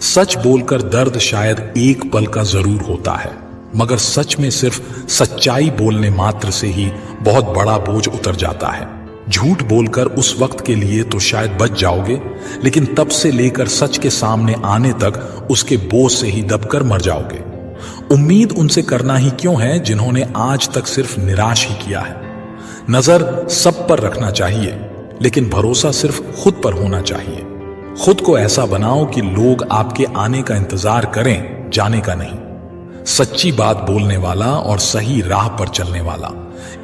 सच बोलकर दर्द शायद एक पल का जरूर होता है, मगर सच में सिर्फ सच्चाई बोलने मात्र से ही बहुत बड़ा बोझ उतर जाता है। झूठ बोलकर उस वक्त के लिए तो शायद बच जाओगे, लेकिन तब से लेकर सच के सामने आने तक उसके बोझ से ही दबकर मर जाओगे। उम्मीद उनसे करना ही क्यों है जिन्होंने आज तक सिर्फ निराश ही किया है। नजर सब पर रखना चाहिए, लेकिन भरोसा सिर्फ खुद पर होना चाहिए। खुद को ऐसा बनाओ कि लोग आपके आने का इंतजार करें, जाने का नहीं। सच्ची बात बोलने वाला और सही राह पर चलने वाला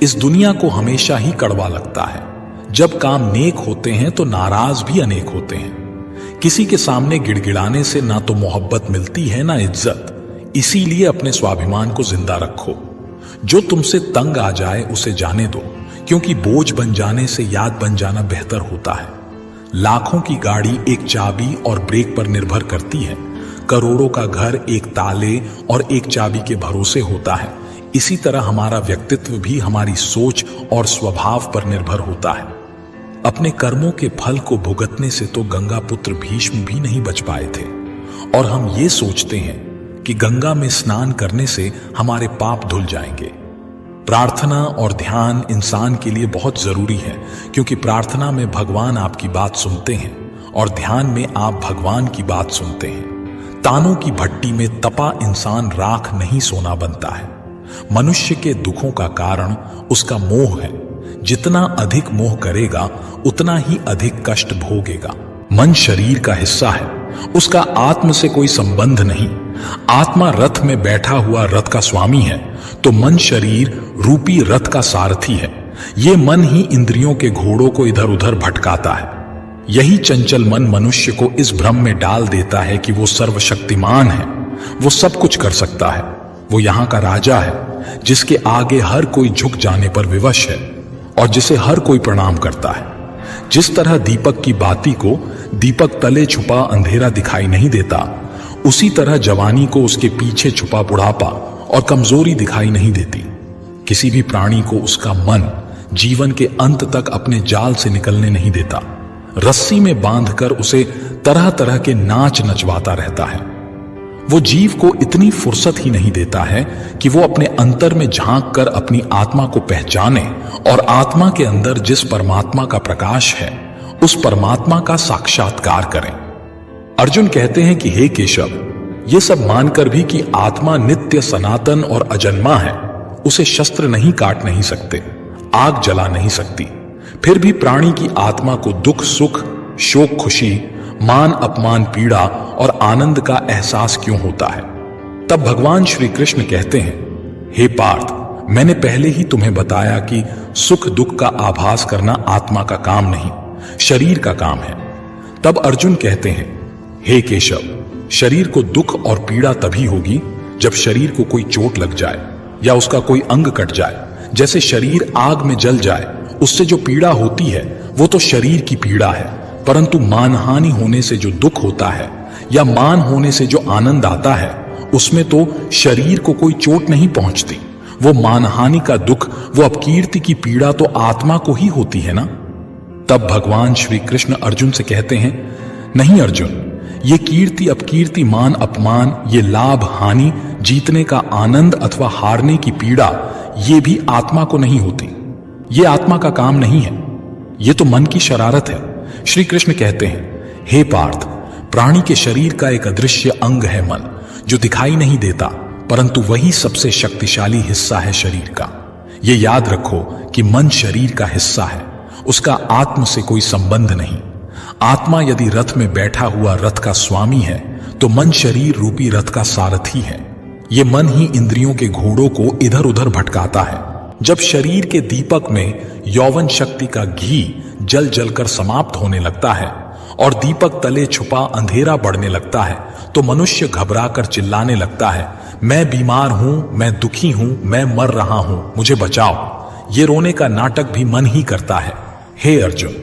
इस दुनिया को हमेशा ही कड़वा लगता है। जब काम नेक होते हैं तो नाराज भी अनेक होते हैं। किसी के सामने गिड़गिड़ाने से ना तो मोहब्बत मिलती है ना इज्जत। इसीलिए अपने स्वाभिमान को जिंदा रखो। जो तुमसे तंग आ जाए उसे जाने दो, क्योंकि बोझ बन जाने से याद बन जाना बेहतर होता है। लाखों की गाड़ी एक चाबी और ब्रेक पर निर्भर करती है। करोड़ों का घर एक ताले और एक चाबी के भरोसे होता है। इसी तरह हमारा व्यक्तित्व भी हमारी सोच और स्वभाव पर निर्भर होता है। अपने कर्मों के फल को भुगतने से तो गंगा पुत्र भीष्म भी नहीं बच पाए थे, और हम ये सोचते हैं कि गंगा में स्नान करने से हमारे पाप धुल जाएंगे। प्रार्थना और ध्यान इंसान के लिए बहुत जरूरी है, क्योंकि प्रार्थना में भगवान आपकी बात सुनते हैं और ध्यान में आप भगवान की बात सुनते हैं। तानों की भट्टी में तपा इंसान राख नहीं सोना बनता है। मनुष्य के दुखों का कारण उसका मोह है। जितना अधिक मोह करेगा उतना ही अधिक कष्ट भोगेगा। मन शरीर का हिस्सा है, उसका आत्म से कोई संबंध नहीं। आत्मा रथ में बैठा हुआ रथ का स्वामी है, तो मन शरीर रूपी रथ का सारथी है। ये मन ही इंद्रियों के घोड़ों को इधर उधर भटकाता है। यही चंचल मन मनुष्य को इस भ्रम में डाल देता है कि वो सर्वशक्तिमान है, वो सब कुछ कर सकता है, वो यहाँ का राजा है, जिसके आगे हर कोई झुक जाने पर विवश है और जिसे हर कोई प्रणाम करता है। जिस तरह दीपक की बाती को दीपक तले छुपा अंधेरा दिखाई नहीं देता, उसी तरह जवानी को उसके पीछे छुपा बुढ़ापा और कमजोरी दिखाई नहीं देती। किसी भी प्राणी को उसका मन जीवन के अंत तक अपने जाल से निकलने नहीं देता। रस्सी में बांधकर उसे तरह तरह के नाच नचवाता रहता है। वो जीव को इतनी फुर्सत ही नहीं देता है कि वो अपने अंतर में झांक कर अपनी आत्मा को पहचाने और आत्मा के अंदर जिस परमात्मा का प्रकाश है उस परमात्मा का साक्षात्कार करें। अर्जुन कहते हैं कि हे केशव, ये सब मानकर भी कि आत्मा नित्य सनातन और अजन्मा है, उसे शस्त्र नहीं काट नहीं सकते, आग जला नहीं सकती, फिर भी प्राणी की आत्मा को दुख सुख, शोक खुशी, मान अपमान पीड़ा और आनंद का एहसास क्यों होता है? तब भगवान श्री कृष्ण कहते हैं, हे पार्थ, मैंने पहले ही तुम्हें बताया कि सुख दुख का आभास करना आत्मा का काम नहीं, शरीर का काम है। तब अर्जुन कहते हैं, हे केशव, शरीर को दुख और पीड़ा तभी होगी जब शरीर को कोई चोट लग जाए या उसका कोई अंग कट जाए। जैसे शरीर आग में जल जाए, उससे जो पीड़ा होती है वो तो शरीर की पीड़ा है, परंतु मानहानि होने से जो दुख होता है या मान होने से जो आनंद आता है, उसमें तो शरीर को कोई चोट नहीं पहुंचती। वो मानहानि का दुख, वो अपकीर्ति की पीड़ा तो आत्मा को ही होती है ना। तब भगवान श्री कृष्ण अर्जुन से कहते हैं, नहीं अर्जुन, ये कीर्ति अपकीर्ति, मान अपमान, ये लाभ हानि, जीतने का आनंद अथवा हारने की पीड़ा, ये भी आत्मा को नहीं होती। ये आत्मा का काम नहीं है, ये तो मन की शरारत है। श्री कृष्ण कहते हैं, हे पार्थ, प्राणी के शरीर का एक अदृश्य अंग है मन, जो दिखाई नहीं देता, परंतु वही सबसे शक्तिशाली हिस्सा है शरीर का। ये याद रखो कि मन शरीर का हिस्सा है, उसका आत्म से कोई संबंध नहीं। आत्मा यदि रथ में बैठा हुआ रथ का स्वामी है, तो मन शरीर रूपी रथ का सारथी है। ये मन ही इंद्रियों के घोड़ों को इधर उधर भटकाता है। जब शरीर के दीपक में यौवन शक्ति का घी जल जलकर समाप्त होने लगता है और दीपक तले छुपा अंधेरा बढ़ने लगता है, तो मनुष्य घबराकर चिल्लाने लगता है, मैं बीमार हूं, मैं दुखी हूं, मैं मर रहा हूं, मुझे बचाओ। ये रोने का नाटक भी मन ही करता है। हे अर्जुन,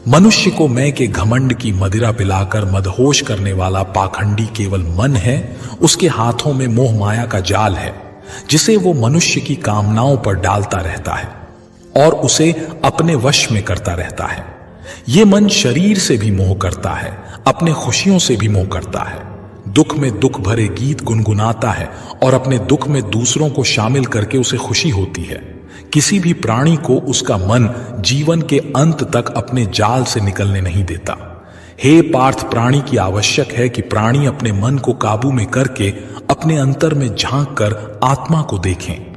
मनुष्य को मैं के घमंड की मदिरा पिलाकर मदहोश करने वाला पाखंडी केवल मन है। उसके हाथों में मोह माया का जाल है, जिसे वो मनुष्य की कामनाओं पर डालता रहता है और उसे अपने वश में करता रहता है। ये मन शरीर से भी मोह करता है, अपने खुशियों से भी मोह करता है। दुख में दुख भरे गीत गुनगुनाता है और अपने दुख में दूसरों को शामिल करके उसे खुशी होती है। किसी भी प्राणी को उसका मन जीवन के अंत तक अपने जाल से निकलने नहीं देता। हे पार्थ, प्राणी की आवश्यक है कि प्राणी अपने मन को काबू में करके अपने अंतर में झांक कर आत्मा को देखें।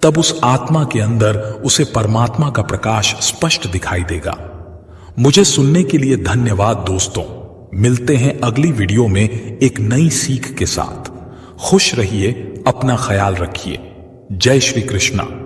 तब उस आत्मा के अंदर उसे परमात्मा का प्रकाश स्पष्ट दिखाई देगा। मुझे सुनने के लिए धन्यवाद दोस्तों। मिलते हैं अगली वीडियो में एक नई सीख के साथ। खुश रहिए, अपना ख्याल रखिए। जय श्री कृष्णा।